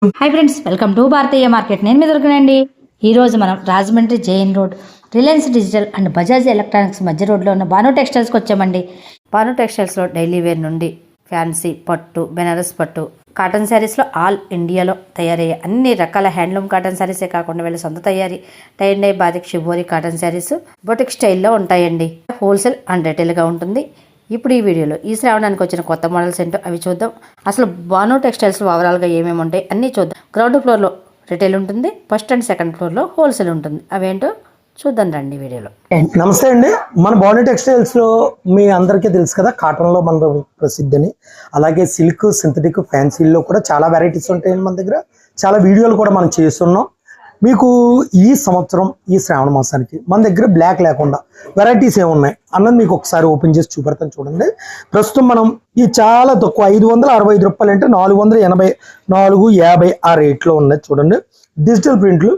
Hi friends, welcome to Bharatiya market. నేను మీ దొరకనండి. ఈరోజు మనం Rajahmundry Jain road, Reliance digital and Bajaj electronics మధ్య రోడ్లో ఉన్న భాను టెక్స్టైల్స్కి వచ్చామండి. భాను టెక్స్టైల్స్లో డైలీ వేర్ నుండి ఫ్యాన్సీ, పట్టు, బెనారస్ పట్టు, కాటన్ శారీస్లో ఆల్ ఇండియాలో తయారయ్యే అన్ని రకాల హ్యాండ్లూమ్ కాటన్ శారీసే కాకుండా వీళ్ళ సొంత తయారీ tie and dye, batik, shibori cotton saris boutique స్టైల్లో ఉంటాయండి. హోల్సేల్ అండ్ రిటైల్గా ఉంటుంది. ఇప్పుడు ఈ వీడియోలో ఈ శ్రావణానికి వచ్చిన కొత్త మోడల్స్ ఏంటో అవి చూద్దాం. అసలు భాను టెక్స్టైల్స్ ఓవరాల్గా ఏమేమి ఉంటాయి అన్నీ చూద్దాం. గ్రౌండ్ ఫ్లోర్లో రిటైల్ ఉంటుంది, ఫస్ట్ అండ్ సెకండ్ ఫ్లోర్లో హోల్సేల్ ఉంటుంది. అవేంటో చూద్దాం రండి వీడియోలో. నమస్తే అండి. మన భాను టెక్స్టైల్స్ లో మీ అందరికీ తెలుసు కదా, కాటన్ లో మన ప్రసిద్ధి అని. అలాగే సిల్క్, సింథటిక్, ఫ్యాన్సీలో కూడా చాలా వెరైటీస్ ఉంటాయండి మన దగ్గర. చాలా వీడియోలు కూడా మనం చేస్తున్నాం. మీకు ఈ సంవత్సరం ఈ శ్రావణ మాసానికి మన దగ్గర బ్లాక్ లేకుండా వెరైటీస్ ఏమున్నాయి అన్నది మీకు ఒకసారి ఓపెన్ చేసి చూపెడతాను చూడండి. ప్రస్తుతం మనం ఈ చాలా తక్కువ 565 రూపాయలు అంటే 480, 450 ఆ రేట్లో ఉన్నాయి చూడండి. డిజిటల్ ప్రింట్లు,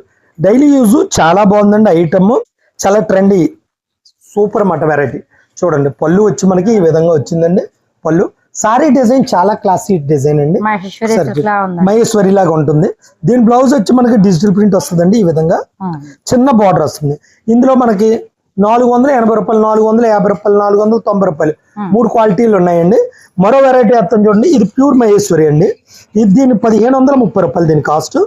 డైలీ యూజ్ చాలా బాగుందండి. ఐటమ్ చాలా ట్రెండీ, సూపర్ మాట వెరైటీ చూడండి. పళ్ళు వచ్చి మనకి ఈ విధంగా వచ్చిందండి. పళ్ళు సారీ డిజైన్ చాలా క్లాసీ డిజైన్ అండి, మహేశ్వరి లాగా ఉంటుంది. దీని బ్లౌజ్ వచ్చి మనకి డిజిటల్ ప్రింట్ వస్తుందండి. ఈ విధంగా చిన్న బార్డర్ వస్తుంది. ఇందులో మనకి 480 రూపాయలు, 450 రూపాయలు, 490 రూపాయలు 3 క్వాలిటీలు ఉన్నాయండి. మరో వెరైటీ అర్థం చూడండి. ఇది ప్యూర్ మహేశ్వరి అండి. ఇది దీని 1530 రూపాయలు దీని కాస్ట్.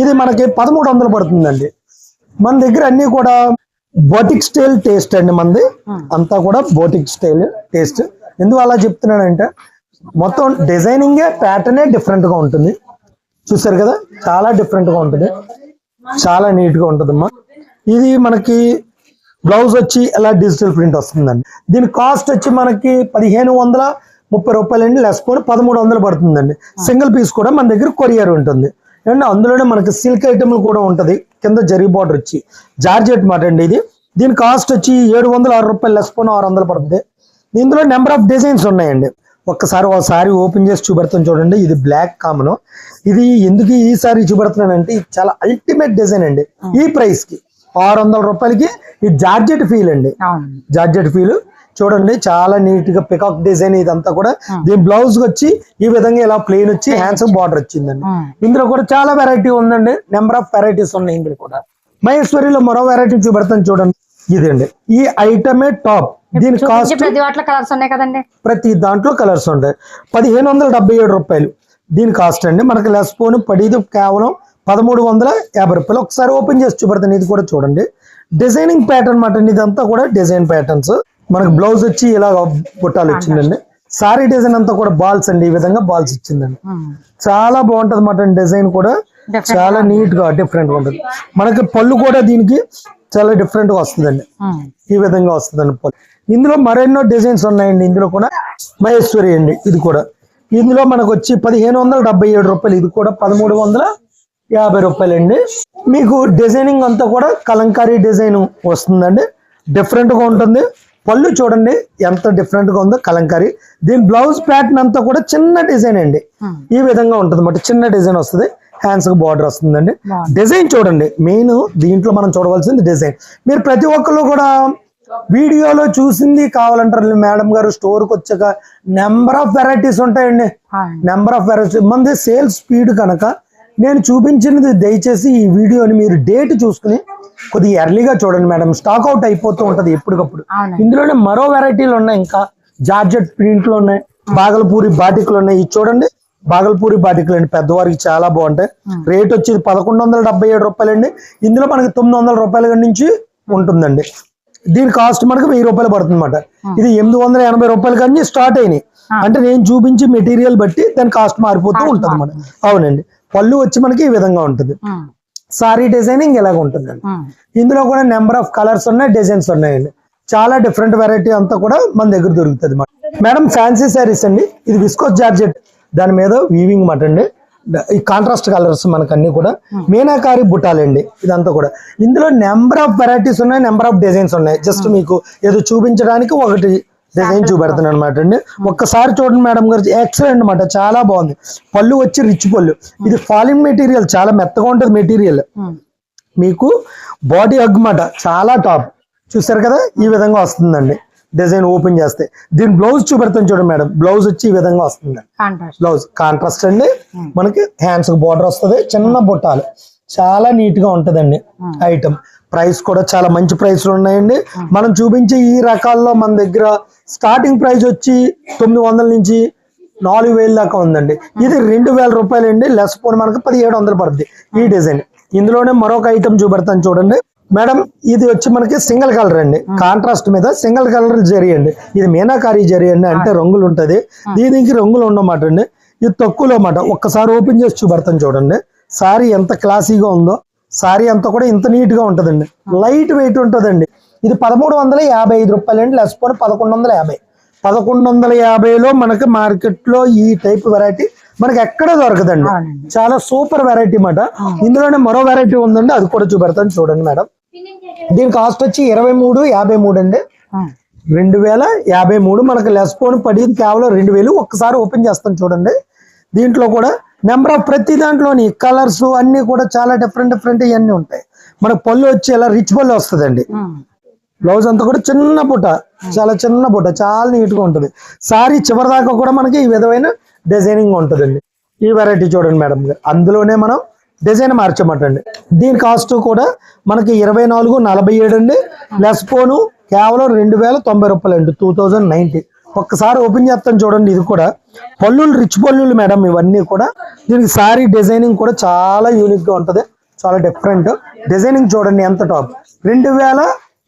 ఇది మనకి 1300 పడుతుందండి. మన దగ్గర అన్ని కూడా బోటిక్ స్టైల్ టేస్ట్ అండి. మనది అంతా కూడా బోటిక్ స్టైల్ టేస్ట్. ఎందుకు అలా చెప్తున్నానంటే మొత్తం డిజైనింగే, ప్యాటర్నే డిఫరెంట్ గా ఉంటుంది. చూసారు కదా, చాలా డిఫరెంట్ గా ఉంటుంది, చాలా నీట్ గా ఉంటుందమ్మా. ఇది మనకి బ్లౌజ్ వచ్చి ఎలా డిజిటల్ ప్రింట్ వస్తుందండి. దీని కాస్ట్ వచ్చి మనకి 1530 రూపాయలు అండి. లెస్ పోని 1300 పడుతుందండి. సింగిల్ పీస్ కూడా మన దగ్గర కొరియర్ ఉంటుంది అండ్ అందులోనే మనకి సిల్క్ ఐటమ్లు కూడా ఉంటుంది. కింద జరీ బార్డర్ వచ్చి జార్జెట్ మాట అండి ఇది. దీని కాస్ట్ వచ్చి 706 రూపాయలు, లెస్ పోని 600 పడుతుంది. ఇందులో నెంబర్ ఆఫ్ డిజైన్స్ ఉన్నాయండి. ఒకసారి ఓపెన్ చేసి చూపెడతాను చూడండి. ఇది బ్లాక్ కామన్. ఇది ఎందుకు ఈసారి చూపెడుతున్నానంటే ఇది చాలా అల్టిమేట్ డిజైన్ అండి. ఈ ప్రైస్ కి 600 రూపాయలకి ఇది జార్జెట్ ఫీల్ అండి. జార్జెట్ ఫీల్ చూడండి, చాలా నీట్ గా పికాక్ డిజైన్ ఇదంతా కూడా. దీని బ్లౌజ్ వచ్చి ఈ విధంగా ఇలా ప్లెయిన్ వచ్చి హ్యాండ్స్ బార్డర్ వచ్చిందండి. ఇందులో కూడా చాలా వెరైటీ ఉందండి. నెంబర్ ఆఫ్ వెరైటీస్ ఉన్నాయి ఇందులో కూడా. మహేశ్వరిలో మరో వెరైటీ చూపెడతాను చూడండి. ఇదండి, ఈ ఐటమే టాప్. దీని కాస్ట్ ప్రతి దాంట్లో కలర్స్ ఉంటాయి. 1577 రూపాయలు దీని కాస్ట్ అండి. మనకి లెస్ పోను పడిది కేవలం 1350 రూపాయలు. ఒకసారి ఓపెన్ చేసి చూపెడతాను. ఇది కూడా చూడండి, డిజైనింగ్ ప్యాటర్న్ మాట. ఇదంతా కూడా డిజైన్ ప్యాటర్న్స్. మనకి బ్లౌజ్ వచ్చి ఇలా బుట్టాలు వచ్చిందండి. సారీ డిజైన్ అంతా కూడా బాల్స్ అండి. ఈ విధంగా బాల్స్ ఇచ్చిందండి. చాలా బాగుంటది అన్నమాట. డిజైన్ కూడా చాలా నీట్ గా డిఫరెంట్ గా ఉంటుంది. మనకి పళ్ళు కూడా దీనికి చాలా డిఫరెంట్ గా వస్తుందండి. ఈ విధంగా వస్తుందండి పళ్ళు. ఇందులో మరెన్నో డిజైన్స్ ఉన్నాయండి. ఇందులో కూడా మహేశ్వరి అండి. ఇది కూడా ఇందులో మనకు వచ్చి 1577 రూపాయలు. ఇది కూడా 1350 రూపాయలు అండి. మీకు డిజైనింగ్ అంతా కూడా కలంకారీ డిజైన్ వస్తుందండి. డిఫరెంట్ గా ఉంటుంది. పళ్ళు చూడండి ఎంత డిఫరెంట్ గా ఉందో, కలంకారీ. దీని బ్లౌజ్ ప్యాటర్న్ అంతా కూడా చిన్న డిజైన్ అండి. ఈ విధంగా ఉంటుంది అన్నమాట. చిన్న డిజైన్ వస్తుంది, హ్యాండ్స్ కి బార్డర్ వస్తుందండి. డిజైన్ చూడండి, మెయిన్ దీంట్లో మనం చూడవలసింది డిజైన్. మీరు ప్రతి ఒక్కరు కూడా వీడియోలో చూసింది కావాలంటారు మేడం గారు. స్టోర్కి వచ్చాక నెంబర్ ఆఫ్ వెరైటీస్ ఉంటాయండి. Number of varieties. మంది సేల్స్ స్పీడ్ కనుక నేను చూపించినది దయచేసి ఈ వీడియోని మీరు డేట్ చూసుకుని కొద్దిగా ఎర్లీగా చూడండి మేడం. స్టాక్ అవుట్ అయిపోతూ ఉంటది ఎప్పటికప్పుడు. ఇందులోనే మరో వెరైటీలు ఉన్నాయి. ఇంకా జార్జెట్ ప్రింట్లు ఉన్నాయి, బాగల్పూరి బాటిక్లు ఉన్నాయి. ఇది చూడండి, బాగల్పూరి బాటిక్లు అండి. పెద్దవారికి చాలా బాగుంటాయి. రేట్ వచ్చి 1177 రూపాయలు అండి. ఇందులో మనకి 900 రూపాయల నుంచి ఉంటుందండి. దీని కాస్ట్ మనకి 1000 రూపాయలు పడుతుంది అన్నమాట. ఇది 880 రూపాయల కానీ స్టార్ట్ అయినాయి. అంటే నేను చూపించి మెటీరియల్ బట్టి దాని కాస్ట్ మారిపోతూ ఉంటుంది అన్నమాట. అవునండి. పళ్ళు వచ్చి మనకి ఈ విధంగా ఉంటుంది. సారీ డిజైనింగ్ ఇలాగ ఉంటుందండి. ఇందులో కూడా నెంబర్ ఆఫ్ కలర్స్ ఉన్నాయి, డిజైన్స్ ఉన్నాయండి. చాలా డిఫరెంట్ వెరైటీ అంతా కూడా మన దగ్గర దొరుకుతుంది మేడం. ఫ్యాన్సీ శారీస్ అండి. ఇది విస్కోస్ జార్జెట్, దాని మీద వీవింగ్ మాట అండి. ఈ కాంట్రాస్ట్ కలర్స్ మనకు అన్ని కూడా మీనాకారి బుట్టాలండి. ఇదంతా కూడా ఇందులో నెంబర్ ఆఫ్ వెరైటీస్ ఉన్నాయి, నెంబర్ ఆఫ్ డిజైన్స్ ఉన్నాయి. జస్ట్ మీకు ఏదో చూపించడానికి ఒకటి డిజైన్ చూపెడతాను అనమాట అండి. ఒక్కసారి చూడండి మేడం గారు, ఎక్సలెంట్ అనమాట. చాలా బాగుంది. పళ్ళు వచ్చి రిచ్ పళ్ళు. ఇది ఫాలిన్ మెటీరియల్, చాలా మెత్తగా ఉంటుంది మెటీరియల్. మీకు బాడీ హగ్ మాట, చాలా టాప్. చూసారు కదా, ఈ విధంగా వస్తుందండి. డిజైన్ ఓపెన్ చేస్తే దీని బ్లౌజ్ చూపెడతాను చూడండి మేడం. బ్లౌజ్ వచ్చి ఈ విధంగా వస్తుంది. బ్లౌజ్ కాంట్రాస్ట్ అండి. మనకి హ్యాండ్స్ బార్డర్ వస్తుంది, చిన్న బుట్టాలు, చాలా నీట్ గా ఉంటదండి ఐటమ్. ప్రైస్ కూడా చాలా మంచి ప్రైస్ ఉన్నాయండి. మనం చూపించే ఈ రకాల్లో మన దగ్గర స్టార్టింగ్ ప్రైస్ వచ్చి 900 నుంచి 4000 దాకా ఉందండి. ఇది 2000 రూపాయలు అండి. లెస్ పోన్ మనకు 1700 పడుతుంది ఈ డిజైన్. ఇందులోనే మరొక ఐటమ్ చూపెడతాను చూడండి మేడం. ఇది వచ్చి మనకి సింగిల్ కలర్ అండి. కాంట్రాస్ట్ మీద సింగిల్ కలర్ జరీ అండి. ఇది మీనాకారి జరీ అండి, అంటే రంగులు ఉంటది. దీనికి రంగులు ఉండమాట అండి. ఇది తక్కువలో మాట. ఒక్కసారి ఓపెన్ చేసి చూపెడతాను చూడండి. సారీ ఎంత క్లాసీగా ఉందో. సారీ అంతా కూడా ఇంత నీట్ గా ఉంటదండి. లైట్ వెయిట్ ఉంటదండి. ఇది 1355 రూపాయలు అండి. Less phone 1150. 1150లో మనకి మార్కెట్ లో ఈ టైప్ వెరైటీ మనకి ఎక్కడ దొరకదండి. చాలా సూపర్ వెరైటీ మాట. ఇందులోనే మరో వెరైటీ ఉందండి, అది కూడా చూపెడతాను చూడండి మేడం. దీని కాస్ట్ వచ్చి 2353 అండి. 2053 మనకి లెస్ పోన్ పడింది కేవలం 2000. ఒక్కసారి ఓపెన్ చేస్తాను చూడండి. దీంట్లో కూడా నెంబర్ ఆఫ్ ప్రతి దాంట్లోని కలర్స్ అన్ని కూడా చాలా డిఫరెంట్ ఇవన్నీ ఉంటాయి. మనకు పళ్ళు వచ్చి ఇలా రిచ్ పళ్ళు వస్తుందండి. బ్లౌజ్ అంతా కూడా చిన్న బుట్ట, చాలా చిన్న బుట్ట, చాలా నీట్ గా ఉంటుంది. సారీ చివరి దాకా కూడా మనకి ఈ విధమైన డిజైనింగ్ ఉంటుందండి. ఈ వెరైటీ చూడండి మేడం. అందులోనే మనం డిజైన్ మార్చమంటండి. దీని కాస్ట్ కూడా మనకి 2447 అండి. లెస్ పోను కేవలం 2090 రూపాయలు అండి. 2090. ఒక్కసారి ఓపెన్ చేస్తాను చూడండి. ఇది కూడా పళ్ళులు రిచ్ పళ్ళులు మేడం. ఇవన్నీ కూడా దీనికి సారీ డిజైనింగ్ కూడా చాలా యూనిక్ గా ఉంటది, చాలా డిఫరెంట్ డిజైనింగ్. చూడండి ఎంత టాప్.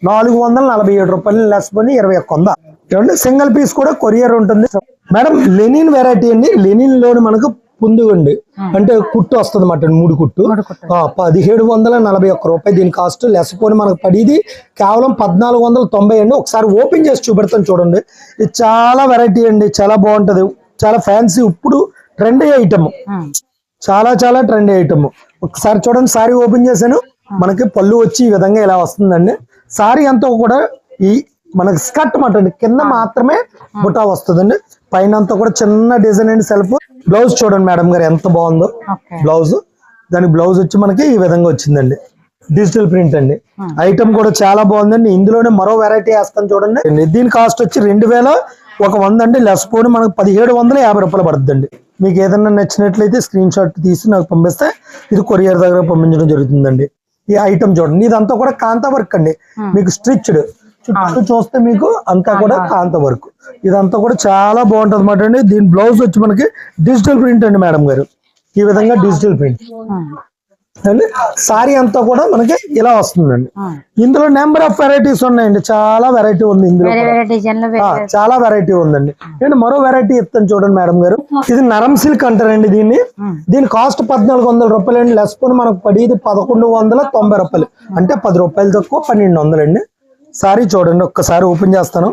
2447 రూపాయలు. లెస్ పోని 2100. చూడండి సింగిల్ పీస్ కూడా కొరియర్ ఉంటుంది మేడం. లెనిన్ వెరైటీ అండి. లెనిన్ లోని మనకు పుందుగండి, అంటే కుట్టు వస్తుంది అన్నమాట. 3 కుట్టు 1741 రూపాయలు దీని కాస్ట్. లెస్ పోని మనకు పడిది కేవలం 1490 అండి. ఒకసారి ఓపెన్ చేసి చూపెడతాను చూడండి. ఇది చాలా వెరైటీ అండి, చాలా బాగుంటది, చాలా ఫ్యాన్సీ. ఇప్పుడు ట్రెండీ ఐటమ్, చాలా ట్రెండీ ఐటమ్. ఒకసారి చూడండి. సారీ ఓపెన్ చేశాను. మనకి పళ్ళు వచ్చి ఈ విధంగా ఇలా వస్తుందండి. సారీ అంతా కూడా ఈ మనకి స్కర్ట్ మాట అండి. కింద మాత్రమే బుటా వస్తుందండి. పైన అంతా కూడా చిన్న డిజైన్ అండి. సెల్ఫ్ బ్లౌజ్ చూడండి మేడం గారు ఎంత బాగుందో బ్లౌజ్. దాని బ్లౌజ్ వచ్చి మనకి ఈ విధంగా వచ్చిందండి. డిజిటల్ ప్రింట్ అండి. ఐటమ్ కూడా చాలా బాగుందండి. ఇందులోనే మరో వెరైటీ వేస్తాను చూడండి. దీని కాస్ట్ వచ్చి 2100 అండి. లెస్ పోని మనకు 1750 రూపాయలు పడుతుందండి. మీకు ఏదైనా నచ్చినట్లయితే స్క్రీన్ షాట్ తీసి నాకు పంపిస్తే ఇది కొరియర్ దగ్గర పంపించడం జరుగుతుందండి. ఈ ఐటమ్ చూడండి. ఇదంతా కూడా కాంతా వర్క్ అండి. మీకు స్టిచ్డ్ చుట్టూ చూస్తే మీకు అంతా కూడా కాంత వర్క్. ఇదంతా కూడా చాలా బాగుంటది అన్నమాట అండి. దీని బ్లౌజ్ వచ్చి మనకి డిజిటల్ ప్రింట్ అండి మేడం గారు. ఈ విధంగా డిజిటల్ ప్రింట్ అండి. సారీ అంతా కూడా మనకి ఇలా వస్తుందండి. ఇందులో నెంబర్ ఆఫ్ వెరైటీస్ ఉన్నాయండి. చాలా వెరైటీ ఉంది ఇందులో, చాలా వెరైటీ ఉందండి. నేను మరో వెరైటీ ఇస్తాను చూడండి మేడం గారు. ఇది నరం సిల్క్ అంటారండి దీన్ని. దీని కాస్ట్ 1400 రూపాయలు అండి. లెస్ పోని మనకు పడేది 1190 రూపాయలు, అంటే 10 రూపాయలు తక్కువ 1200 అండి. సారీ చూడండి. ఒక్కసారి ఓపెన్ చేస్తాను.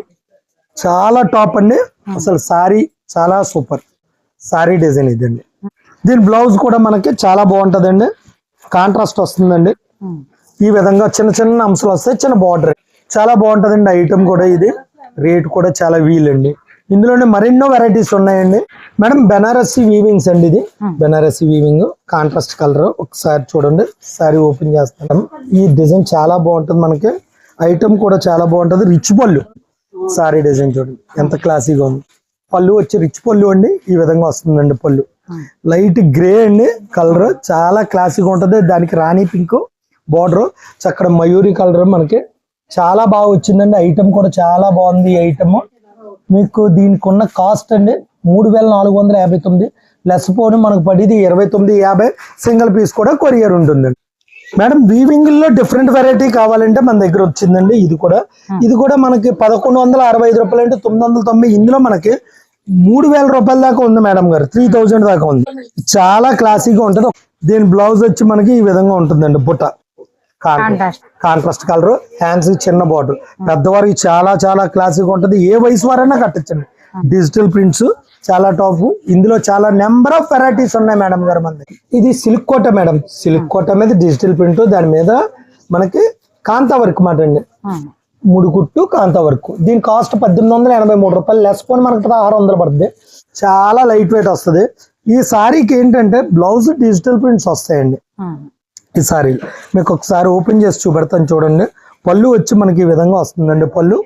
చాలా టాప్ అండి. అసలు సారీ చాలా సూపర్ సారీ డిజైన్ ఇదండి. దీని బ్లౌజ్ కూడా మనకి చాలా బాగుంటదండి. కాంట్రాస్ట్ వస్తుందండి. ఈ విధంగా చిన్న అంశాలు వస్తాయి, చిన్న బార్డర్, చాలా బాగుంటదండి ఐటమ్ కూడా. ఇది రేట్ కూడా చాలా వీల్ అండి. ఇందులోనే మరెన్నో వెరైటీస్ ఉన్నాయండి మేడం. బెనారసీ వీవింగ్స్ అండి. ఇది బెనారసీ వీవింగ్ కాంట్రాస్ట్ కలర్. ఒకసారి చూడండి. సారీ ఓపెన్ చేస్తాను. ఈ డిజైన్ చాలా బాగుంటుంది మనకి. ఐటమ్ కూడా చాలా బాగుంటది. రిచ్ పళ్ళు సారీ డిజైన్ చూడండి ఎంత క్లాసీగా ఉంది. పళ్ళు వచ్చి రిచ్ పళ్ళు అండి. ఈ విధంగా వస్తుందండి పళ్ళు. లైట్ గ్రే అండి కలర్, చాలా క్లాసీగా ఉంటది. దానికి రాణి పింక్ బార్డర్, చక్కడ మయూరి కలర్ మనకి చాలా బాగా వచ్చిందండి. ఐటమ్ కూడా చాలా బాగుంది. ఈ ఐటమ్ మీకు దీనికి ఉన్న కాస్ట్ అండి 3459. లెస్ పోను మనకు పడిది 2950. సింగిల్ పీస్ కూడా కొరియర్ ఉంటుందండి మేడం. వీవింగ్ లో డిఫరెంట్ వెరైటీ కావాలంటే మన దగ్గర వచ్చిందండి. ఇది కూడా మనకి 1165 రూపాయలు అంటే 990. ఇందులో మనకి 3000 రూపాయల దాకా ఉంది మేడం గారు. 3000 దాకా ఉంది. చాలా క్లాసీగా ఉంటది. దీని బ్లౌజ్ వచ్చి మనకి ఈ విధంగా ఉంటుందండి. బుట్ట కాంట్రాస్ట్ కలర్, హ్యాండ్స్ చిన్న బార్డర్. పెద్దవారికి చాలా క్లాసీగా ఉంటది. ఏ వయసు వారైనా కట్టచ్చండి. డిజిటల్ ప్రింట్స్ చాలా టాప్. ఇందులో చాలా నెంబర్ ఆఫ్ వెరైటీస్ ఉన్నాయి మేడం గారు మన దగ్గర. ఇది సిల్క్ కోట మేడం. సిల్క్ కోట మీద డిజిటల్ ప్రింట్, దాని మీద మనకి కాంతా వర్క్ మాట అండి. 3 కుట్టు కాంతా వర్క్. దీని కాస్ట్ 1883 రూపాయలు. లెస్ పోని మనకి 1600 పడుతుంది. చాలా లైట్ వెయిట్ వస్తుంది. ఈ సారీకి ఏంటంటే బ్లౌజ్ డిజిటల్ ప్రింట్స్ వస్తాయండి. ఈ సారీ మీకు ఒకసారి ఓపెన్ చేసి చూపెడతాను చూడండి. పళ్ళు వచ్చి మనకి ఈ విధంగా వస్తుందండి. పళ్ళు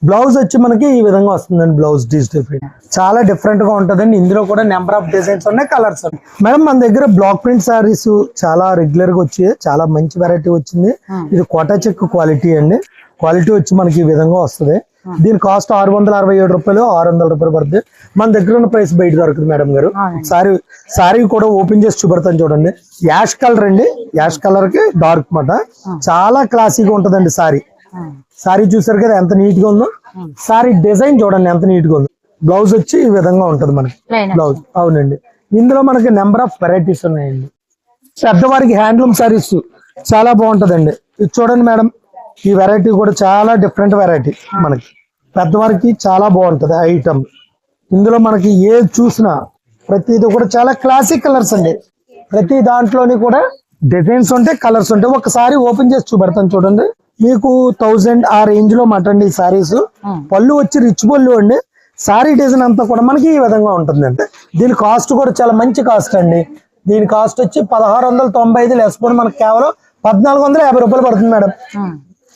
బ్లౌజ్ వచ్చి మనకి ఈ విధంగా వస్తుందండి. బ్లౌజ్ డిజిటల్ ప్రింట్ చాలా డిఫరెంట్ గా ఉంటుందండి. ఇందులో కూడా నెంబర్ ఆఫ్ డిజైన్స్ ఉన్నాయి, కలర్స్ ఉన్నాయి. మేడం మన దగ్గర బ్లాక్ ప్రింట్ సారీస్ చాలా రెగ్యులర్ గా వచ్చి చాలా మంచి వెరైటీ వచ్చింది. ఇది కోటా చెక్ క్వాలిటీ అండి. క్వాలిటీ వచ్చి మనకి ఈ విధంగా వస్తుంది. దీని కాస్ట్ 667 రూపాయలు, 600 రూపాయలు పడుతుంది. మన దగ్గర ఉన్న ప్రైస్ బయట దొరుకుతుంది మేడం గారు. సారీ కూడా ఓపెన్ చేసి చూపెడతాను చూడండి. యాష్ కలర్ అండి. యాష్ కలర్ కి డార్క్ మాట చాలా క్లాసీగా ఉంటదండి. సారీ చూసారు కదా ఎంత నీట్ గా ఉందో. సారీ డిజైన్ చూడండి ఎంత నీట్ గా ఉందో. బ్లౌజ్ వచ్చి ఈ విధంగా ఉంటది మనకి బ్లౌజ్. అవునండి. ఇందులో మనకి నెంబర్ ఆఫ్ వెరైటీస్ ఉన్నాయండి. పెద్దవారికి హ్యాండ్లూమ్ సారీస్ చాలా బాగుంటదండి. ఇది చూడండి మేడం, ఈ వెరైటీ కూడా చాలా డిఫరెంట్ వెరైటీ. మనకి పెద్దవారికి చాలా బాగుంటది ఐటమ్. ఇందులో మనకి ఏది చూసినా ప్రతిది కూడా చాలా క్లాసిక్ కలర్స్ అండి. ప్రతి దాంట్లోని కూడా డిజైన్స్ ఉంటాయి, కలర్స్ ఉంటాయి. ఒకసారి ఓపెన్ చేసి చూపెడతాను చూడండి. మీకు 1000 ఆ రేంజ్ లో మటండి ఈ సారీస్. పళ్ళు వచ్చి రిచ్ పళ్ళు అండి. సారీ డిజైన్ అంతా కూడా మనకి ఈ విధంగా ఉంటుంది అంటే దీని కాస్ట్ కూడా చాలా మంచి కాస్ట్ అండి. దీని కాస్ట్ వచ్చి 1695 లెస్పోన్ మనకి కేవలం 1450 రూపాయలు పడుతుంది మేడం.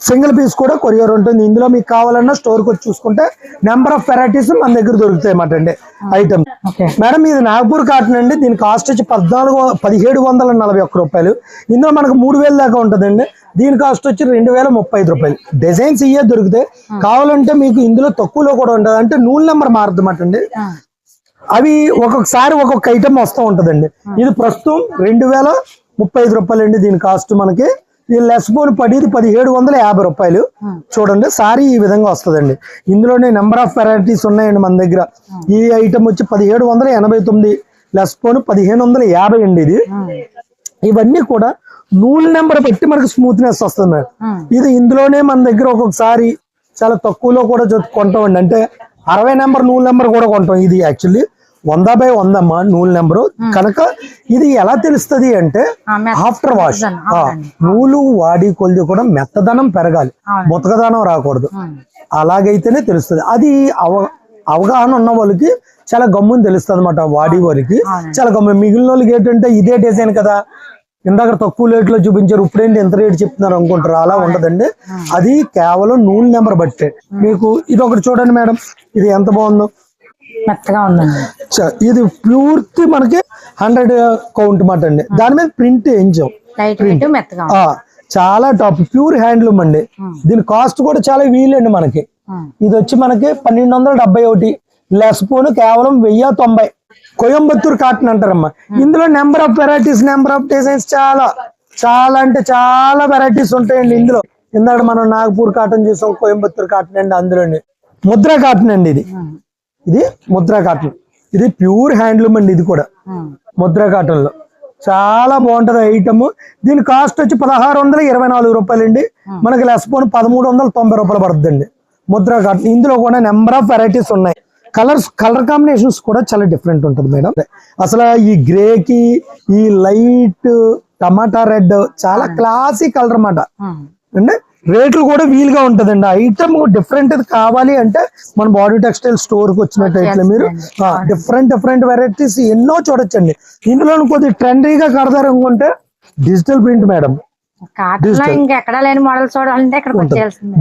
సింగిల్ పీస్ కూడా కొరియర్ ఉంటుంది. ఇందులో మీకు కావాలన్నా స్టోర్ కి వచ్చి చూసుకుంటే నెంబర్ ఆఫ్ వెరైటీస్ మన దగ్గర దొరుకుతాయి అన్నమాట అండి ఐటమ్. మేడం ఇది నాగపూర్ కాటన్ అండి. దీని కాస్ట్ వచ్చి 1741 రూపాయలు. ఇందులో మనకు 3000 దాకా ఉంటుందండి. దీని కాస్ట్ వచ్చి 2035 రూపాయలు. డిజైన్స్ ఇవే దొరుకుతాయి. కావాలంటే మీకు ఇందులో తక్కువలో కూడా ఉంటుంది. అంటే నూనె నెంబర్ మారుతుంది అన్నమాట అండి. అవి ఒక్కొక్కసారి ఒక్కొక్క ఐటమ్ వస్తూ ఉంటదండి. ఇది ప్రస్తుతం 2035 రూపాయలు అండి. దీని కాస్ట్ మనకి ఈ లెస్ బోన్ పడేది 1750 రూపాయలు. చూడండి సారీ ఈ విధంగా వస్తుందండి. ఇందులోనే నెంబర్ ఆఫ్ వెరైటీస్ ఉన్నాయండి మన దగ్గర. ఈ ఐటమ్ వచ్చి 1789, లెస్ బోన్ 1550 అండి. ఇవన్నీ కూడా నూల్ నెంబర్ బట్టి మనకి స్మూత్నెస్ వస్తుంది మేడం. ఇది ఇందులోనే మన దగ్గర ఒక్కొక్కసారి చాలా తక్కువలో కూడా కొంటామండి. అంటే 60 నెంబర్ నూల్ నెంబర్ కూడా కొంటాం. ఇది యాక్చువల్లీ 100/100 అమ్మా నూలు నెంబరు. కనుక ఇది ఎలా తెలుస్తుంది అంటే ఆఫ్టర్ వాష్ నూలు వాడి కొలిది కూడా మెత్తదనం పెరగాలి, ముతకదనం రాకూడదు. అలాగైతేనే తెలుస్తుంది. అది అవగాహన ఉన్న వాళ్ళకి చాలా గమ్ముని తెలుస్తుంది అనమాట. వాడి వాళ్ళకి చాలా గమ్ము. మిగిలిన వాళ్ళకి ఏంటంటే ఇదే డిజైన్ కదా, ఇందాక తక్కువ రేట్ లో చూపించారు, ఇప్పుడేంటి ఎంత రేట్ చెప్తున్నారు అనుకుంటారు. అలా ఉండదండి. అది కేవలం నూలు నెంబర్ బట్టే. మీకు ఇది ఒకటి చూడండి మేడం, ఇది ఎంత బాగుందో, మెత్తగా ఉందండి. ఇది పూర్తి మనకి 100 కౌంట్ మాట అండి. దాని మీద ప్రింట్ వేయించాం. చాలా టాప్ ప్యూర్ హ్యాండ్లూమ్ అండి. దీని కాస్ట్ కూడా చాలా వీలండి మనకి. ఇది వచ్చి మనకి 1271, లెస్ పోను కేవలం 1090. కోయంబత్తూర్ కాటన్ అంటారమ్మా. ఇందులో number of varieties, number of designs చాలా చాలా అంటే చాలా వెరైటీస్ ఉంటాయండి ఇందులో. ఇందాక మనం నాగపూర్ కాటన్ చూసాం, కోయంబత్తూర్ కాటన్ అండి. అందులోని ముద్రా కాటన్ అండి. ఇది ముద్రా కాటన్. ఇది ప్యూర్ హ్యాండ్లూమ్ అండి. ఇది కూడా ముద్రా కాటన్ లో చాలా బాగుంటది ఐటమ్. దీని కాస్ట్ వచ్చి 1624 రూపాయలు అండి. మనకి లెస్ పోను 1390 రూపాయలు పడుతుందండి ముద్రా కాటన్. ఇందులో కూడా నెంబర్ ఆఫ్ వెరైటీస్ ఉన్నాయి. కలర్ కాంబినేషన్స్ కూడా చాలా డిఫరెంట్ ఉంటుంది మేడం. అసలు ఈ గ్రే కి ఈ లైట్ టమాటా రెడ్ చాలా క్లాసీ కలర్ అన్నమాట అంటే రేట్లు కూడా వీలుగా ఉంటదండి. ఐటమ్ డిఫరెంట్ కావాలి అంటే మన బాడీ టెక్స్టైల్ స్టోర్ కి వచ్చినట్టయితే మీరు డిఫరెంట్ వెరైటీస్ ఎన్నో చూడొచ్చండి. ఇందులో కొద్దిగా ట్రెండీగా కడతారు అనుకుంటే digital print madam.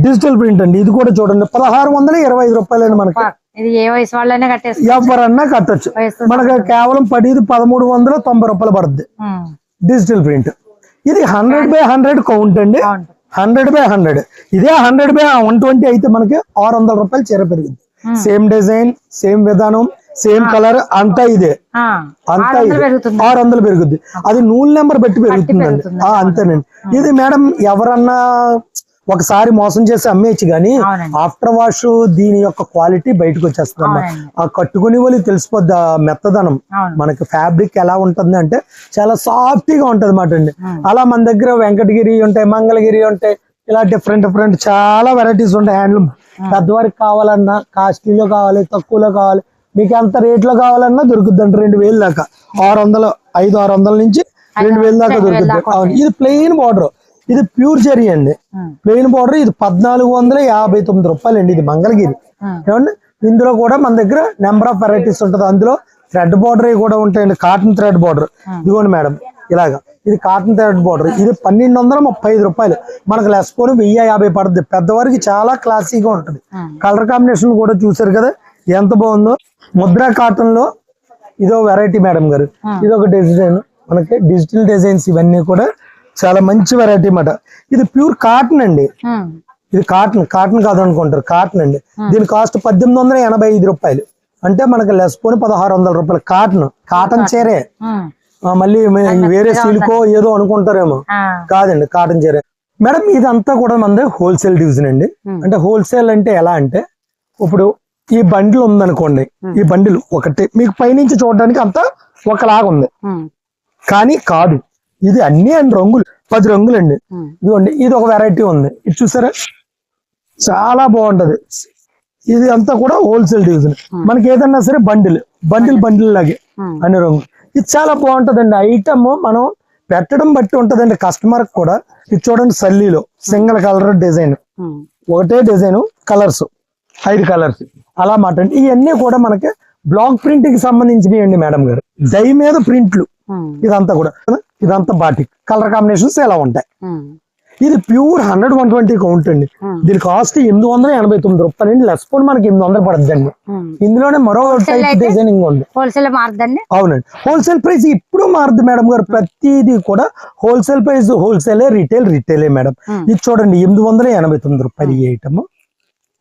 Digital print అండి. ఇది కూడా చూడండి 1625 రూపాయలు అండి. మనకి ఎవరన్నా కట్టొచ్చు. మనకి కేవలం పడేది 1390 రూపాయలు పడుతుంది డిజిటల్ ప్రింట్. ఇది 100/100 కౌంట్ అండి. 100/100. ఇదే 100/120 అయితే మనకి 600 రూపాయలు చీర పెరుగుతుంది. సేమ్ డిజైన్, సేమ్ విధానం, సేమ్ కలర్ అంతా ఇదే. అంతా 600 పెరుగుద్ది. అది నూలు నెంబర్ బట్టి పెరుగుతుందండి. అంతేనండి. ఇది మేడం ఎవరన్నా ఒకసారి మోసం చేసి అమ్మేయచ్చు కానీ ఆఫ్టర్ వాష్ దీని యొక్క క్వాలిటీ బయటకు వచ్చేస్తుంది. ఆ కట్టుకునే వాళ్ళకి తెలిసిపోద్ది మెత్తదనం. మనకి ఫ్యాబ్రిక్ ఎలా ఉంటుంది అంటే చాలా సాఫ్ట్ గా ఉంటది అన్నమాట అండి. అలా మన దగ్గర వెంకటగిరి ఉంటాయి, మంగళగిరి ఉంటాయి, ఇలా డిఫరెంట్ చాలా వెరైటీస్ ఉంటాయి హ్యాండ్లూమ్. పెద్దవారికి కావాలన్నా, కాస్ట్లీలో కావాలి, తక్కువలో కావాలి, మీకు ఎంత రేట్ లో కావాలన్నా దొరుకుద్ది అండి. 2000 దాకా, 600 నుంచి 2000 దాకా దొరుకుతుంది. ఇది ప్లెయిన్ బార్డర్, ఇది ప్యూర్ జరీ అండి. Plain border. ఇది 1459 రూపాయలు అండి. ఇది మంగళగిరి. ఏమండి ఇందులో కూడా మన దగ్గర నెంబర్ ఆఫ్ వెరైటీస్ ఉంటుంది. అందులో థ్రెడ్ బార్డర్ కూడా ఉంటాయండి, కాటన్ థ్రెడ్ బార్డర్. ఇదిగోండి మేడం ఇలాగా ఇది కాటన్ థ్రెడ్ బార్డర్, ఇది 1235 రూపాయలు, మనకు లెస్ పోను 1050 పడుతుంది. పెద్దవారికి చాలా క్లాసీగా ఉంటుంది. కలర్ కాంబినేషన్ కూడా చూసారు కదా ఎంత బాగుందో. ముద్రా కాటన్ లో ఇదో వెరైటీ మేడం గారు, ఇది ఒక డిజైన్, మనకి డిజిటల్ డిజైన్స్ ఇవన్నీ కూడా చాలా మంచి వెరైటీ అన్నమాట. ఇది ప్యూర్ కాటన్ అండి, ఇది కాటన్ కాదు అనుకుంటారు, కాటన్ అండి. దీని కాస్ట్ 1885 రూపాయలు, అంటే మనకి లెస్ పోని 1600 రూపాయలు. కాటన్ చీరే, మళ్ళీ వేరే సిల్కో ఏదో అనుకుంటారేమో, కాదండి కాటన్ చీరే మేడం. ఇదంతా కూడా మనది హోల్సేల్ డివిజన్ అండి. అంటే హోల్సేల్ అంటే ఎలా అంటే, ఇప్పుడు ఈ బండిల్ ఉందనుకోండి, ఈ బండిల్ ఒకటి మీకు పైనుంచి చూడడానికి అంతా ఒకలాగా ఉంది, కానీ కాదు, ఇది అన్ని రంగులు 10 రంగులు అండి. ఇదిగోండి ఇది ఒక వెరైటీ ఉంది, ఇది చూసారా చాలా బాగుంటది. ఇది అంతా కూడా హోల్సేల్ డివిజన్. మనకి ఏదన్నా సరే బండిల్ లాగే అన్ని రంగులు, ఇది చాలా బాగుంటదండి. ఐటమ్ మనం పెట్టడం బట్టి ఉంటదండి కస్టమర్ కూడా. ఇది చూడండి సల్లీలో సింగిల్ కలర్ డిజైన్, ఒకటే డిజైన్ కలర్స్ 5 కలర్స్ అలా మాట. ఇవన్నీ కూడా మనకి బ్లాక్ ప్రింట్ కి సంబంధించినవి అండి మేడం గారు, డై మీద ప్రింట్లు. ఇదంతా బాటిక్ కలర్ కాంబినేషన్స్ ఎలా ఉంటాయి. ఇది ప్యూర్ 100-120 కౌంట్ అండి. దీని కాస్ట్ 889 రూపాయలు అండి, లెస్ పోన్ మనకి 800 పడుతుందండి. ఇందులోనే మరో టైప్ డిజైనింగ్ ఉంది. హోల్సేల్ మారుద్దండి? అవునండి, హోల్సేల్ ప్రైస్ ఇప్పుడు మారుద్ది మేడం గారు. ప్రతిదీ కూడా హోల్సేల్ ప్రైస్, హోల్సేలే, రిటైలే మేడం. ఇది చూడండి 889 రూపాయలు ఈ ఐటమ్,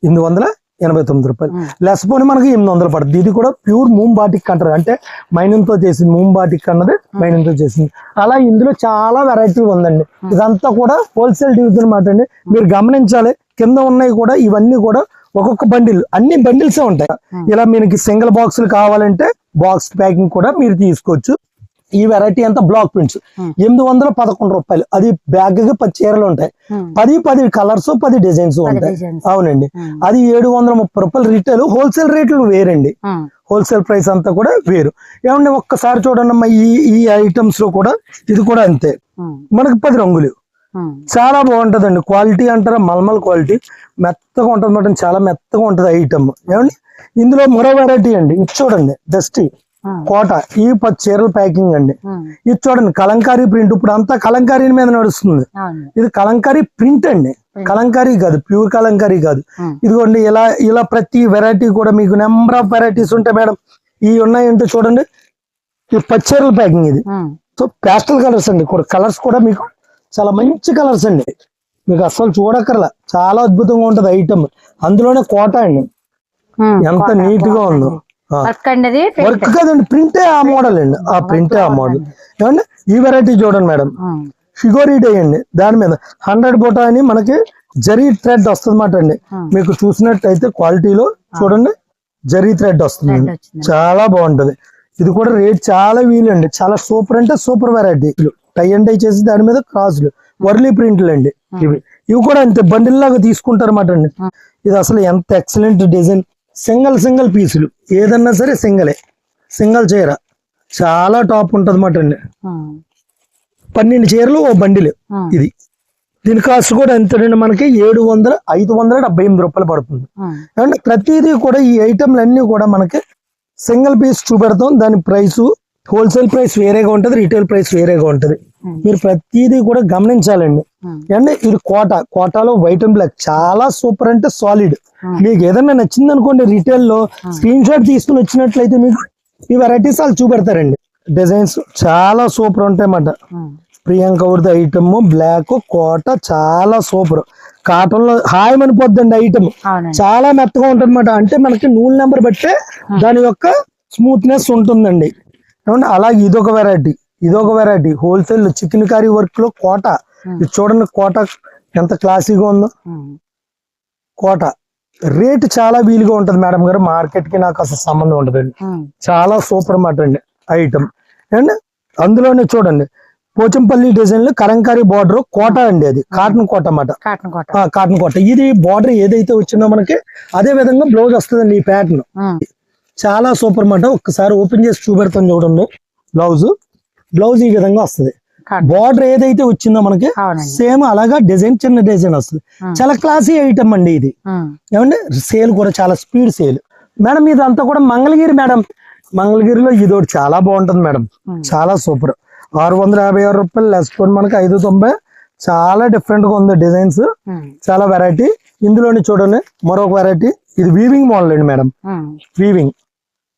889 రూపాయలు. లెస్ పోని మనకి 800 పడుతుంది. ఇది కూడా ప్యూర్ మూమ్ బాటిక్ అంటారు, అంటే మైనంతో చేసింది. మూమ్ బాటిక్ అన్నది మైనంతో చేసింది. అలా ఇందులో చాలా వెరైటీ ఉందండి. ఇదంతా కూడా హోల్సేల్ డివిజన్ మాట అండి. మీరు గమనించాలి, కింద ఉన్నాయి కూడా ఇవన్నీ కూడా ఒక్కొక్క బండిల్, అన్ని బండిల్సే ఉంటాయి. ఇలా మీకు సింగిల్ బాక్సులు కావాలంటే బాక్స్ ప్యాకింగ్ కూడా మీరు తీసుకోవచ్చు. ఈ వెరైటీ అంతా బ్లాక్ ప్రింట్స్ 811 రూపాయలు. అది బ్యాగ్ గా 10 చీరలు ఉంటాయి, 10 కలర్స్ 10 డిజైన్స్ ఉంటాయి. అవునండి, అది 730 రూపాయలు రిటైల్. హోల్సేల్ రేట్లు వేరండి, హోల్సేల్ ప్రైస్ అంతా కూడా వేరు. ఏమంటే ఒక్కసారి చూడండి అమ్మా, ఈ ఐటమ్స్ లో కూడా ఇది కూడా అంతే, మనకి 10 రంగులు. చాలా బాగుంటదండి. క్వాలిటీ అంటారా, మల్మల్ క్వాలిటీ, మెత్తగా ఉంటుంది అన్నమాట, చాలా మెత్తగా ఉంటది ఐటమ్. ఏమండి ఇందులో మరో వెరైటీ అండి, ఇది చూడండి డస్టీ కోట, ఈ 10 చీరల ప్యాకింగ్ అండి. ఇది చూడండి కలంకారీ ప్రింట్, ఇప్పుడు అంతా కలంకారీ మీద నడుస్తుంది. ఇది కలంకారీ ప్రింట్ అండి, కలంకారీ కాదు, ప్యూర్ కలంకారీ కాదు. ఇదిగోండి ఇలా ప్రతి వెరైటీ కూడా మీకు నెంబర్ ఆఫ్ వెరైటీస్ ఉంటాయి మేడం. ఇవి ఉన్నాయంటే చూడండి, ఈ 10 చీరల ప్యాకింగ్ ఇది. సో ప్యాస్టల్ కలర్స్ అండి, కలర్స్ కూడా మీకు చాలా మంచి కలర్స్ అండి, మీకు అసలు చూడక్కర్లా, చాలా అద్భుతంగా ఉంటది ఐటమ్. అందులోనే కోట అండి, ఎంత నీట్ గా ఉందో. వర్క్ కదండి, ప్రింటే ఆ మోడల్ అండి, ఆ ప్రింటే ఆ మోడల్. ఏమండి ఈ వెరైటీ చూడండి మేడం, షిగోరీ డై అండి, దాని మీద 100 బోటా అని మనకి జరీ థ్రెడ్ వస్తుంది మాట అండి. మీకు చూసినట్టయితే క్వాలిటీలో చూడండి జరీ థ్రెడ్ వస్తుంది, చాలా బాగుంటది. ఇది కూడా రేట్ చాలా వీలండి, చాలా సూపర్ అంటే super variety. Tie and dye చేసి దాని మీద క్రాస్లు వర్లీ ప్రింట్లు అండి. ఇవి కూడా అంతే బండిల్ లాగా తీసుకుంటారు అన్నమాట అండి. ఇది అసలు ఎంత ఎక్సలెంట్ డిజైన్. సింగిల్ పీసులు ఏదన్నా సరే సింగిల్ చీర చాలా టాప్ ఉంటది అన్నమాట అండి. 12 చీరలు ఓ బండిల్. ఇది దీని కాస్ట్ కూడా ఎంతండి, మనకి 578 రూపాయలు పడుతుంది. అండ్ ప్రతిదీ కూడా ఈ ఐటమ్లు అన్ని కూడా మనకి సింగిల్ పీస్ చూపెడతాం. దాని ప్రైస్ హోల్సేల్ ప్రైస్ వేరేగా ఉంటది, రిటైల్ ప్రైస్ వేరేగా ఉంటది. మీరు ప్రతిదీ కూడా గమనించాలండి. అండ్ ఇది కోటాలో వైట్ అండ్ బ్లాక్ చాలా సూపర్ అంటే సాలిడ్. మీకు ఏదైనా నచ్చింది అనుకోండి, రిటైల్ లో స్క్రీన్ షాట్ తీసుకుని వచ్చినట్లయితే మీకు ఈ వెరైటీస్ వాళ్ళు చూపెడతారండి. డిజైన్స్ చాలా సూపర్ ఉంటాయి అన్నమాట. ప్రియాంక ఊరిది ఐటమ్ బ్లాక్ కోట చాలా సూపర్. కాటన్ లో హాయమనిపోద్దండి ఐటమ్, చాలా మెత్తగా ఉంటుంది అన్నమాట. అంటే మనకి నూనె నెంబర్ బట్టే దాని యొక్క స్మూత్నెస్ ఉంటుందండి. అలాగే ఇదొక variety wholesale chicken curry work లో కోట. ఇది చూడండి కోట ఎంత క్లాసీగా ఉందో. కోట రేట్ చాలా వీలుగా ఉంటది మేడం గారు, మార్కెట్ కి నాకు అసలు సంబంధం ఉండదండి. చాలా సూపర్ మాట అండి ఐటమ్. అండ్ అందులోనే చూడండి పోచంపల్లి డిజైన్ లో కలంకారీ బార్డర్ కోట అండి, అది కాటన్ కోట అన్నమాట. కాటన్ కోట ఇది బార్డర్ ఏదైతే వచ్చిందో మనకి అదే విధంగా బ్లౌజ్ వస్తుందండి. ఈ ప్యాటర్న్ చాలా సూపర్ మాట. ఒక్కసారి ఓపెన్ చేసి చూపెడతాం చూడండి. బ్లౌజ్ ఈ విధంగా వస్తుంది. బార్డర్ ఏదైతే వచ్చిందో మనకి సేమ్ అలాగా డిజైన్, చిన్న డిజైన్ వస్తుంది. చాలా క్లాసీ ఐటమ్ అండి ఇది. ఏమంటే సేల్ కూడా చాలా స్పీడ్ సేల్ మేడం. ఇదంతా కూడా మంగళగిరి మేడం. మంగళగిరిలో ఇదోటి చాలా బాగుంటుంది మేడం, చాలా సూపర్. 656 లెస్ పోన్ మనకి 590. చాలా డిఫరెంట్ గా ఉంది డిజైన్స్, చాలా వెరైటీ. ఇందులోని చూడండి మరొక వెరైటీ, ఇది వీవింగ్ మోడల్ అండి మేడం. వీవింగ్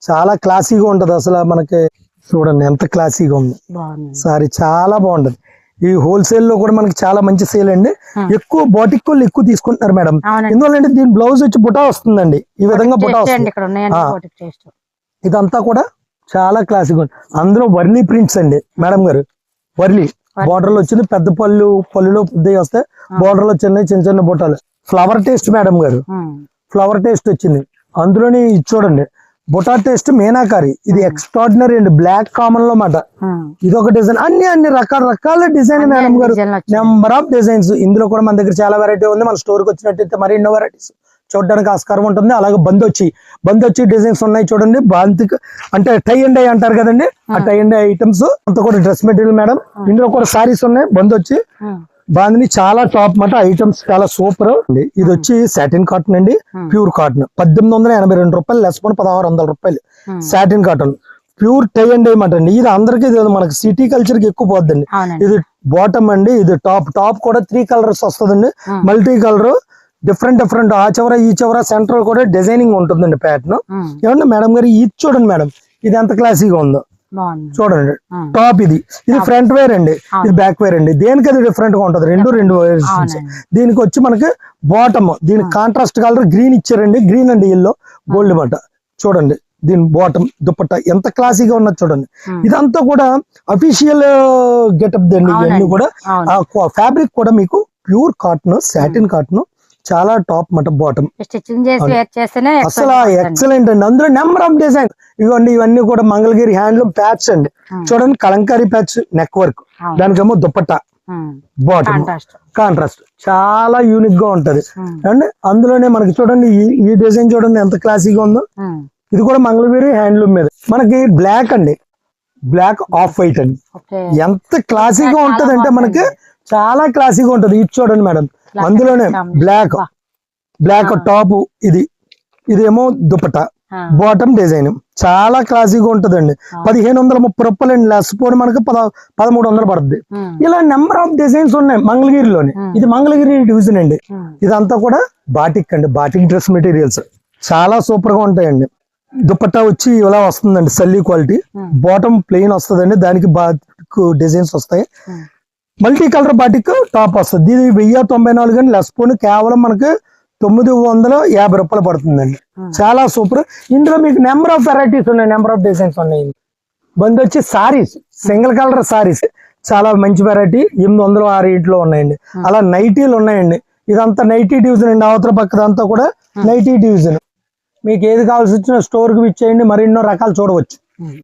చాలా క్లాసీగా ఉంటది అసలు. మనకి చూడండి ఎంత క్లాసీగా ఉంది సారీ, చాలా బాగుంటది. ఈ హోల్సేల్ లో కూడా మనకి చాలా మంచి సేల్ అండి. ఎక్కువ బాటిక్ వాళ్ళు ఎక్కువ తీసుకుంటున్నారు మేడం. ఎందువల్లంటే దీని బ్లౌజ్ వచ్చి బుటా వస్తుందండి, ఈ విధంగా బుటా వస్తుంది. ఇదంతా కూడా చాలా క్లాసిక్ ఉంది. అందులో వర్లీ ప్రింట్స్ అండి మేడం గారు. వర్లీ బోర్డర్ లో వచ్చింది, పెద్ద పళ్ళులో పెద్దవి వస్తాయి, బోర్డర్ లో చిన్న చిన్న బుట్టాలు. ఫ్లవర్ టేస్ట్ మేడం గారు, ఫ్లవర్ టేస్ట్ వచ్చింది. అందులోని చూడండి బుటా టేస్ట్ మీనాకారి, ఇది ఎక్స్ట్రాడినరీ అండి. బ్లాక్ కామన్ లో మాట ఇది ఒక డిజైన్. అన్ని రకాల డిజైన్ మేడం గారు, నెంబర్ ఆఫ్ డిజైన్స్. ఇందులో కూడా మన దగ్గర చాలా వెరైటీ ఉంది. మన స్టోర్ కి వచ్చినట్టయితే మరి ఎన్నో వెరైటీస్ చూడడానికి ఆస్కారం ఉంటుంది. అలాగే బందొచ్చి డిజైన్స్ ఉన్నాయి చూడండి. బాంతిక్ అంటే టై అండ్ డై అంటారు కదండి, ఆ టై అండ్ డై ఐటమ్స్ అంతా కూడా డ్రెస్ మెటీరియల్ మేడం. ఇందులో కూడా సారీస్ ఉన్నాయి. బందొచ్చి బాందిని చాలా టాప్ మాట ఐటమ్స్, చాలా సూపర్ అండి. ఇది వచ్చి సాటిన్ కాటన్ అండి, ప్యూర్ కాటన్. 1882 రూపాయలు లెస్ పోన్ 1600 రూపాయలు. Satin cotton pure tie and dye మాట అండి. ఇది అందరికీ మనకి సిటీ కల్చర్ కి ఎక్కువ పోద్దండి. ఇది బాటమ్ అండి, ఇది టాప్ కూడా 3 కలర్స్ వస్తుందండి, మల్టీ కలర్. డిఫరెంట్ ఆ చివర ఈ చివర సెంటర్ కూడా డిజైనింగ్ ఉంటుందండి ప్యాటర్న్. ఏమండి మేడం గారు ఇది చూడండి మేడం, ఇది ఎంత క్లాసీగా ఉందో చూడండి. టాప్ ఇది ఫ్రంట్ వేర్ అండి, ఇది బ్యాక్ వేర్ అండి. దేనికి అది డిఫరెంట్ గా ఉంటది, రెండు వేరియేషన్స్. దీనికి వచ్చి మనకి బాటమ్, దీనికి కాంట్రాస్ట్ కలర్ గ్రీన్ ఇచ్చారండి, గ్రీన్ అండి ఎల్లో గోల్డ్ మాట. చూడండి దీని బాటమ్ దుపట్టా ఎంత క్లాసీగా ఉన్నది చూడండి. ఇదంతా కూడా అఫీషియల్ గెటప్ దండి. ఇవన్నీ కూడా ఫ్యాబ్రిక్ కూడా మీకు ప్యూర్ కాటన్, సాటిన్ కాటన్, చాలా టాప్ మాట. బాటమ్ అసలు ఎక్సలెంట్ అండి. అందులో నెంబర్ ఆఫ్ డిజైన్ ఇవ్వండి. ఇవన్నీ కూడా మంగళగిరి హ్యాండ్లూమ్ ప్యాచ్ అండి. చూడండి కలంకారీ ప్యాచ్, నెక్ వర్క్, దానికేమో దుపట్టా, బాటమ్ కాంట్రాస్ట్, చాలా యూనిక్ గా ఉంటది అండి. అందులోనే మనకి చూడండి ఈ డిజైన్ చూడండి ఎంత క్లాసీగా ఉందో. ఇది కూడా మంగళగిరి హ్యాండ్లూమ్ మీద మనకి బ్లాక్ అండి, బ్లాక్ ఆఫ్ వైట్ అండి. ఎంత క్లాసీగా ఉంటది అంటే మనకి చాలా క్లాసీగా ఉంటది. ఇది చూడండి మేడం, అందులోనే బ్లాక్ టాప్, ఇదేమో దుపట్టా, బాటమ్ డిజైన్ చాలా క్లాసీగా ఉంటదండి. 1530 రూపాయలు అండి. లెస్ పోని మనకి 1300 పడుతుంది. ఇలా నెంబర్ ఆఫ్ డిజైన్స్ ఉన్నాయి మంగళగిరిలోని. ఇది మంగళగిరి డివిజన్ అండి. ఇదంతా కూడా బాటిక్ అండి, బాటిక్ డ్రెస్ మెటీరియల్స్ చాలా సూపర్ గా ఉంటాయండి. దుపట్టా వచ్చి ఇలా వస్తుందండి, సల్లీ క్వాలిటీ. బాటమ్ ప్లెయిన్ వస్తుందండి, దానికి బాటిక్ డిజైన్స్ వస్తాయి. మల్టీ కలర్ బాటిక్ టాప్ వస్తుంది. ఇది 1094 అని లెస్ పోని కేవలం మనకి 950 రూపాయలు పడుతుందండి. చాలా సూపర్. ఇందులో మీకు నెంబర్ ఆఫ్ వెరైటీస్ ఉన్నాయి, నెంబర్ ఆఫ్ డిజైన్స్ ఉన్నాయి. బంద్ వచ్చి సారీస్, సింగిల్ కలర్ సారీస్ చాలా మంచి వెరైటీ 800 ఆ రేట్ లో ఉన్నాయండి. అలా నైటీలు ఉన్నాయండి. ఇదంతా నైటీ డివిజన్ అండి. అవతల పక్కదంతా కూడా నైటీ డివిజన్. మీకు ఏది కావాల్సి వచ్చినా స్టోర్ కి ఇచ్చేయండి, మరెన్నో రకాలు చూడవచ్చు.